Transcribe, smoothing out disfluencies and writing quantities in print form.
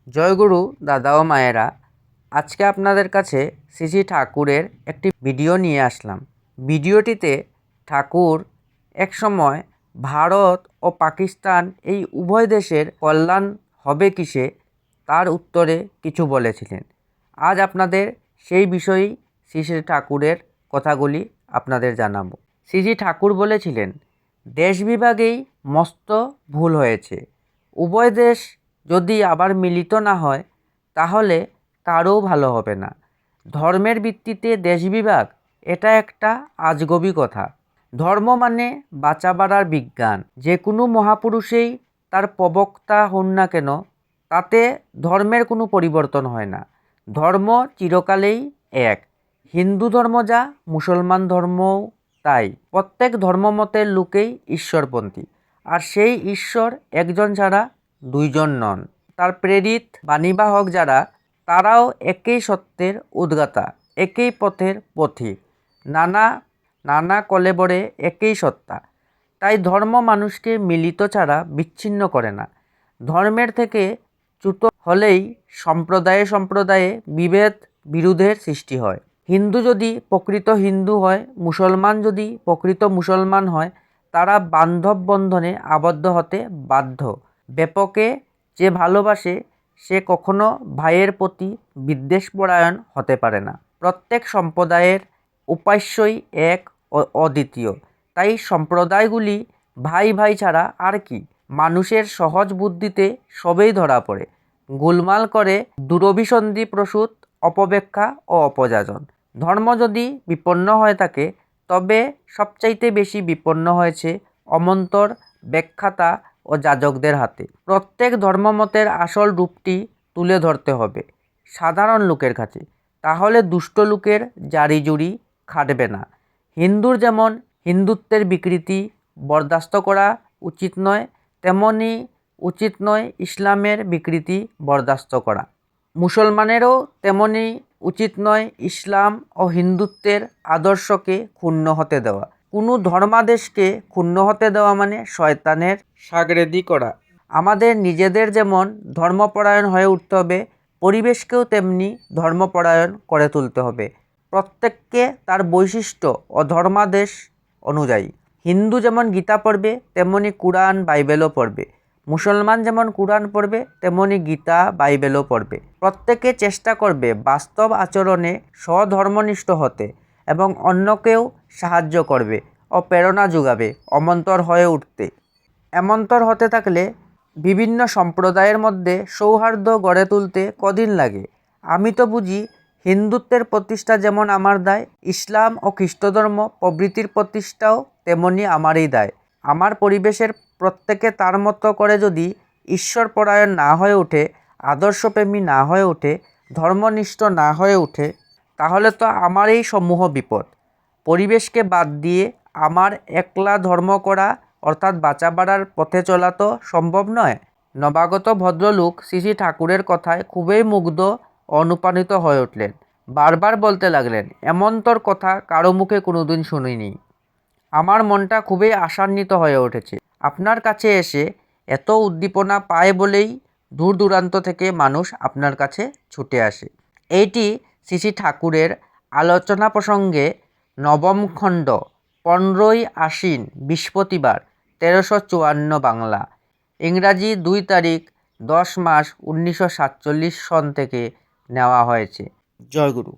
জয়গুরু দাদা ও মায়েরা, আজকে আপনাদের কাছে শ্রী শ্রী ঠাকুরের একটি ভিডিও নিয়ে আসলাম। ভিডিওটিতে ঠাকুর একসময় ভারত ও পাকিস্তান এই উভয় দেশের কল্যাণ হবে কিসে তার উত্তরে কিছু বলেছিলেন। আজ আপনাদের সেই বিষয়েই শ্রী শ্রী ঠাকুরের কথাগুলি আপনাদের জানাবো। শ্রী শ্রী ঠাকুর বলেছিলেন, দেশ বিভাগেই মস্ত ভুল হয়েছে। উভয় দেশ যদি আবার মিলিত না হয় তাহলে কারও ভালো হবে না। ধর্মের ভিত্তিতে দেশ বিভাগ, এটা একটা আজগবি কথা। ধর্ম মানে বাঁচা বাড়ার বিজ্ঞান। যে কোনো মহাপুরুষেই তার প্রবক্তা হন না কেন, তাতে ধর্মের কোনো পরিবর্তন হয় না। ধর্ম চিরকালেই এক। হিন্দু ধর্ম যা, মুসলমান ধর্মও তাই। প্রত্যেক ধর্মমতের লোকেই ঈশ্বরপন্থী, আর সেই ঈশ্বর একজন ছাড়া দুইজন নন। তার প্রেরিত বাণীবাহক যারা, তারাও একই সত্যের উদ্গাতা, একই পথের পথিক। নানা কলেবরে একই সত্তা। তাই ধর্ম মানুষকে মিলিত ছাড়া বিচ্ছিন্ন করে না। ধর্মের থেকে চ্যুত হলেই সম্প্রদায়ে সম্প্রদায়ে বিভেদ বিরোধের সৃষ্টি হয়। হিন্দু যদি প্রকৃত হিন্দু হয়, মুসলমান যদি প্রকৃত মুসলমান হয়, তারা বান্ধব বন্ধনে আবদ্ধ হতে বাধ্য। ব্যাপকে যে ভালোবাসে সে কখনো ভাইয়ের প্রতি বিদ্বেষপরায়ণ হতে পারে না। প্রত্যেক সম্প্রদায়ের উপাস্যই এক ও অদ্বিতীয়। তাই সম্প্রদায়গুলি ভাই ভাই ছাড়া আর কি। মানুষের সহজ বুদ্ধিতে সবেই ধরা পড়ে। গোলমাল করে দুরভিসন্ধি প্রসূত অপব্যাখ্যা ও অপযাজন। ধর্ম যদি বিপন্ন হয়ে থাকে, তবে সবচাইতে বেশি বিপন্ন হয়েছে অমন্তর ব্যাখ্যাতা ও যাজকদের হাতে। প্রত্যেক ধর্মমতের আসল রূপটি তুলে ধরতে হবে সাধারণ লোকের কাছে, তাহলে দুষ্ট লোকের জারিজুরি খাটবে না। হিন্দুর যেমন হিন্দুত্বের বিকৃতি বরদাস্ত করা উচিত নয়, তেমনি উচিত নয় ইসলামের বিকৃতি বরদাস্ত করা। মুসলমানেরও তেমনি উচিত নয় ইসলাম ও হিন্দুত্বের আদর্শকে ক্ষুণ্ণ হতে দেওয়া। কোনো ধর্মাদেশকে ক্ষুণ্ণ হতে দেওয়া মানে শয়তানের সাগরেদি করা। আমাদের নিজেদের যেমন ধর্মপরায়ণ হয়ে উঠতে হবে, পরিবেশকেও তেমনি ধর্মপরায়ণ করে তুলতে হবে, প্রত্যেককে তার বৈশিষ্ট্য ও ধর্মাদেশ অনুযায়ী। হিন্দু যেমন গীতা পড়বে, তেমনি কুরআন বাইবেলও পড়বে। মুসলমান যেমন কুরআন পড়বে, তেমনি গীতা বাইবেলও পড়বে। প্রত্যেকে চেষ্টা করবে বাস্তব আচরণে স্বধর্মনিষ্ঠ হতে এবং অন্যকেও সাহায্য করবে ও প্রেরণা যোগাবে অমন্তর হয়ে উঠতে। এমন্তর হতে থাকলে বিভিন্ন সম্প্রদায়ের মধ্যে সৌহার্দ্য গড়ে তুলতে কদিন লাগে। আমি তো বুঝি হিন্দুত্বের প্রতিষ্ঠা যেমন আমার দায়, ইসলাম ও খ্রিস্টধর্ম প্রভৃতির প্রতিষ্ঠাও তেমনি আমারই দায়। আমার পরিবেশের প্রত্যেকে তার মতো করে যদি ঈশ্বরপরায়ণ না হয়ে ওঠে, আদর্শপ্রেমী না হয়ে ওঠে, ধর্মনিষ্ঠ না হয়ে ওঠে, তাহলে তো আমারই সমূহ বিপদ। পরিবেশকে বাদ দিয়ে আমার একলা ধর্ম করা অর্থাৎ বাঁচা বাড়ার পথে চলা তো সম্ভব নয়। নবাগত ভদ্রলোক শ্রী শ্রী ঠাকুরের কথায় খুবই মুগ্ধ ও অনুপ্রাণিত হয়ে উঠলেন। বারবার বলতে লাগলেন, এমনতর কথা কারো মুখে কোনোদিন শুনিনি। আমার মনটা খুবই আশান্বিত হয়ে উঠেছে। আপনার কাছে এসে এত উদ্দীপনা পায় বলেই দূর দূরান্ত থেকে মানুষ আপনার কাছে ছুটে আসে। এইটি শ্রী শ্রী ঠাকুরের আলোচনা প্রসঙ্গে নবম খণ্ড, 15ই আশ্বিন বৃহস্পতিবার, 1354 বাংলা, ইংরাজি 2 তারিখ 10 মাস 1947 সন থেকে নেওয়া হয়েছে। জয়গুরু।